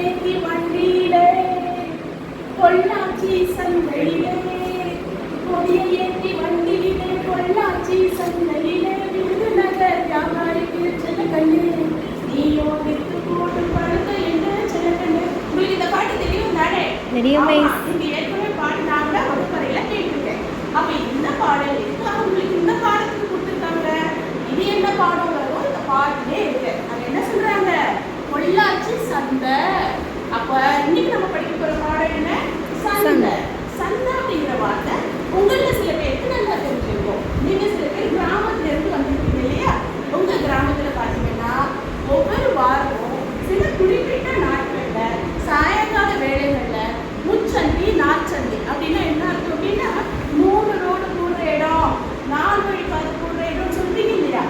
ஏத்தி வண்டியிலே பொள்ளாச்சி சந்தையிலே கொடியை ஏத்தி வண்டியிலே பொள்ளாச்சி சந்தையிலே விருதுநகர் வியாபாரிக்கு செல்லக்கண்ணு நீயோ வித்து போட்டு படுத்த என்ன செல்லக்கண்ணு. உங்களுக்கு இந்த பாட்டு தெரியும் தானே? தெரியுமே. நீங்க ஏற்கனவே பாடினாங்க வகுப்பறையில கேட்டிருக்கேன். அப்ப இந்த பாடல் இருக்கு, அவங்களுக்கு இந்த பாடத்துக்கு கொடுத்துருக்காங்க. இது என்ன பாடம் வரும்? இந்த பாட்டிலே இருக்கு. அது என்ன சொல்றாங்க? பொள்ளாச்சி சந்தை. அப்ப இன்னைக்கு நம்ம படிக்க போற பாடம் என்ன? சந்தை. சந்தை அப்படிங்கிற வார்த்தை உங்கள சில பேருக்கு நல்லா தெரிஞ்சிருக்கும். நீங்க சில பேர் கிராமத்துல இருந்து வந்திருக்கீங்க இல்லையா? உங்க கிராமத்துல பாத்தீங்கன்னா ஒவ்வொரு வாரமும் சில குறிப்பிட்ட நாட்கள்ல சாயங்கால வேளைகள்ல முச்சந்தி நாற்சந்தி அப்படின்னா என்ன அர்த்தம் அப்படின்னா 3 ரோடு போடுற இடம், 4 வழி பாதை போடுற இடம் சொல்றீங்க இல்லையா?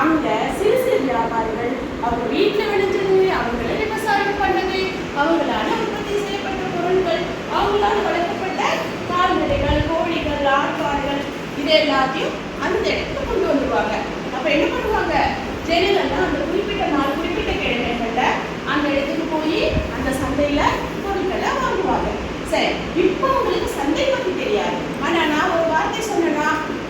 அங்க சிறு சிறு வியாபாரிகள் அவங்க வீட்டுல விளைஞ்சது, அவங்கள விவசாயம் பண்ணது, அவங்களால உற்பத்தி செய்யப்பட்ட பொருட்கள், அவங்களால வளர்க்கப்பட்ட கால்நடைகள், கோழிகள், ஆட்காடுகள் இது எல்லாத்தையும் அந்த இடத்துக்கு கொண்டு வந்துருவாங்க. அப்ப என்ன பண்ணுவாங்க? ஜனங்கள்லாம் அந்த குறிப்பிட்ட நாள் குறிப்பிட்ட கிழமைகள்ல அந்த இடத்துக்கு போய் அந்த சந்தையில பொருட்களை வாங்குவாங்க. சரி, இப்போ உங்களுக்கு சந்தை பத்தி தெரியாது, ஆனா நான் ஒரு வார்த்தை சொன்னேன்னா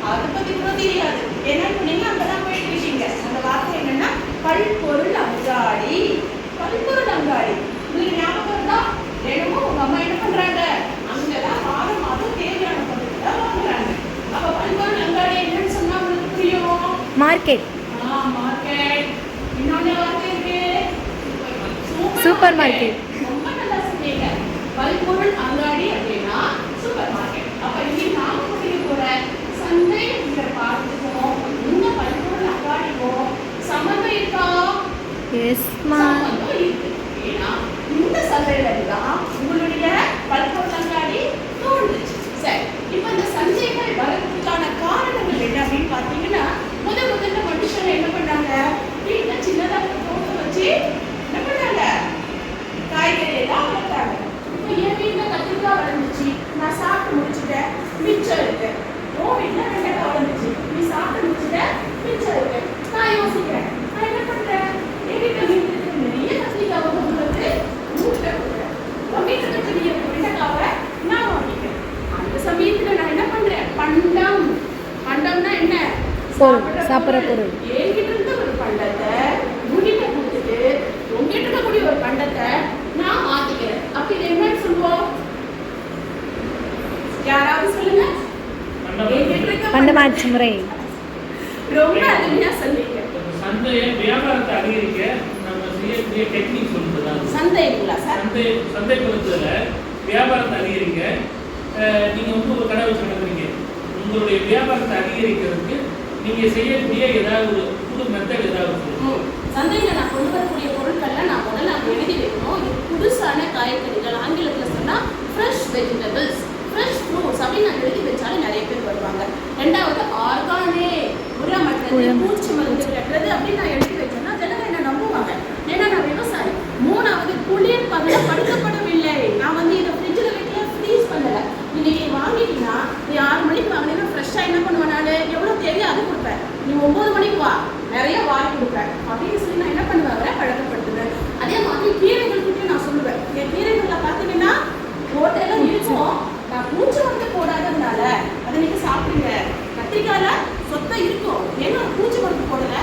அதை பத்தி கூட தெரியாது. என்னன்னு நீங்க அங்கதான் போயிட்டு இருக்கீங்க. அந்த வார்த்தை என்னன்னா பல்பொருள் அங்காடி. பல்பொருள் அங்காடி உங்களுக்கு ஞாபகம் இருந்தா தினமும் உங்க அம்மா என்ன பண்றாங்க? அங்கதான் மாதம் மாதம் தேவையான பொருட்களை வாங்குறாங்க. அப்ப பல்பொருள் அங்காடி என்னன்னு சொன்னா உங்களுக்கு புரியும். மார்க்கெட். மார்க்கெட். இன்னொன்னு வார்த்தை இருக்கு, சூப்பர் மார்க்கெட். ரொம்ப நல்லா சொன்னீங்க. பல்பொருள் அங்காடி அப்படின்னா சூப்பர் மார்க்கெட். அப்ப இன்னைக்கு நாம படிக்க போற சந்தை அப்படிங்கிற பாடத்துக்கும் இந்த பல்பொருள் அங்காடிக்கும் சம்பந்தம் இருக்கா? எஸ்மா. சம்பந்தம் இருக்கு. ஏன்னா இந்த சந்தையில தான் உங்களுடைய பல்பொருள் அங்காடி தோன்றுச்சு. சரி, இப்ப இந்த சந்தைகள் வரதுக்கான காரணங்கள் என்ன அப்படின்னு பாத்தீங்கன்னா முதல்ல மனுஷங்க என்ன பண்ணாங்க? வீட்டுல சின்னதா தோட்டம் வச்சு என்ன பண்ணாங்க? காய்கறி எல்லாம் வளர்த்தாங்க. இப்போ என் வீட்டுல கத்திரிக்காய் வளர்ந்துச்சு, நான் சாப்பிட்டு முடிச்சுட்டேன், மிச்சம் இருக்கு. உன் வீட்டுல வெண்டைக்காய் வளர்ந்துச்சு, நீ சாப்பிட்டு முடிச்சுட்ட, மிச்சம் இருக்கு. நான் யோசிக்கிறேன், நான் என்ன பண்றேன்? என் வீட்டுல வீட்டுக்கு நிறைய கத்திரிக்காய் வந்து மூட்டை கொடுக்குறேன். உன் வீட்டுல கத்திரிக்காய் வெண்டைக்காவை நான் வாங்கிக்கிறேன். அந்த சமயத்துல நான் என்ன பண்றேன்? பண்டம். பண்டம்னா என்ன? சாப்பிட்ற பொருள். என்கிட்ட இருந்த ஒரு பண்டத்தை உங்ககிட்ட கொடுத்துட்டு உங்ககிட்ட இருக்கக்கூடிய ஒரு பண்டத்தை நான் மாத்திக்கிறேன். அப்ப இது என்னன்னு சொல்லுவோம்? யாராவது சொல்லுங்க. பண்டமாற்று முறை. ரொம்ப அருமையா சொன்னீங்க. சந்தையை வியாபாரத்தை அதிகரிக்க நம்ம செய்யக்கூடிய டெக்னிக் சொல்லுதா? சந்தைங்களா சார்? சந்தைப்படுத்துதல வியாபாரத்தை அதிகரிக்க நீங்க வந்து ஒரு கடை வச்சு நடத்துறீங்க. உங்களுடைய வியாபாரத்தை அதிகரிக்கிறதுக்கு நீங்க செய்யக்கூடிய ஏதாவது ஒரு புது மெத்தட் ஏதாவது சந்தையில நான் கொண்டு வரக்கூடிய பொருட்கள்லாம் நான் முதல்ல எழுதி வைக்கணும். இது புதுசான காய்கறிகள், ஆங்கிலத்தில் சொன்னா ஃப்ரெஷ் வெஜிடபிள்ஸ், ஃப்ரெஷ் ஃப்ரூட்ஸ் அப்படின்னு நான் எழுதி வச்சாலும் நிறைய பேர் வருவாங்க. ரெண்டாவது ஆர்கானிக், உரமற்றது, பூச்சி மருந்து கட்டுறது அப்படின்னு நான் எழுதி வச்சேன்னா ஜனங்க என்ன நம்புவாங்க, ஏன்னா நான் விவசாயி. மூணாவது குளிர் படுத்தப்படவில்லை. நான் வந்து இதை ஃப்ரிட்ஜில் வைக்கல, ஃப்ரீஸ் பண்ணலை. இன்னைக்கு வாங்கிட்டீங்கன்னா நீ 6 மணிக்கு வாங்கினீங்கன்னா ஃப்ரெஷ்ஷாக என்ன பண்ணுவேன்? நான் எவ்வளோ தேவையோ அது கொடுப்பேன். நீ 9 மணிக்கு வா, நிறைய வாங்கி கொடுப்பேன் அப்படின்னு சொல்லி நான் என்ன பண்ணுவேன்? பழக்கப்படுத்துவேன். அதே மாதிரி கீரைகள் கிட்டே நான் சொல்லுவேன், என் கீரைகளில் பார்த்தீங்கன்னா ஓட்டையெல்லாம் இருக்கும், நான் பூச்சி மருந்து போடாததுனால அதை நீங்கள் சாப்பிடுங்க. கத்திரிக்காயில சொத்தை இருக்கும், ஏன்னா பூச்சி மருந்து போடலை,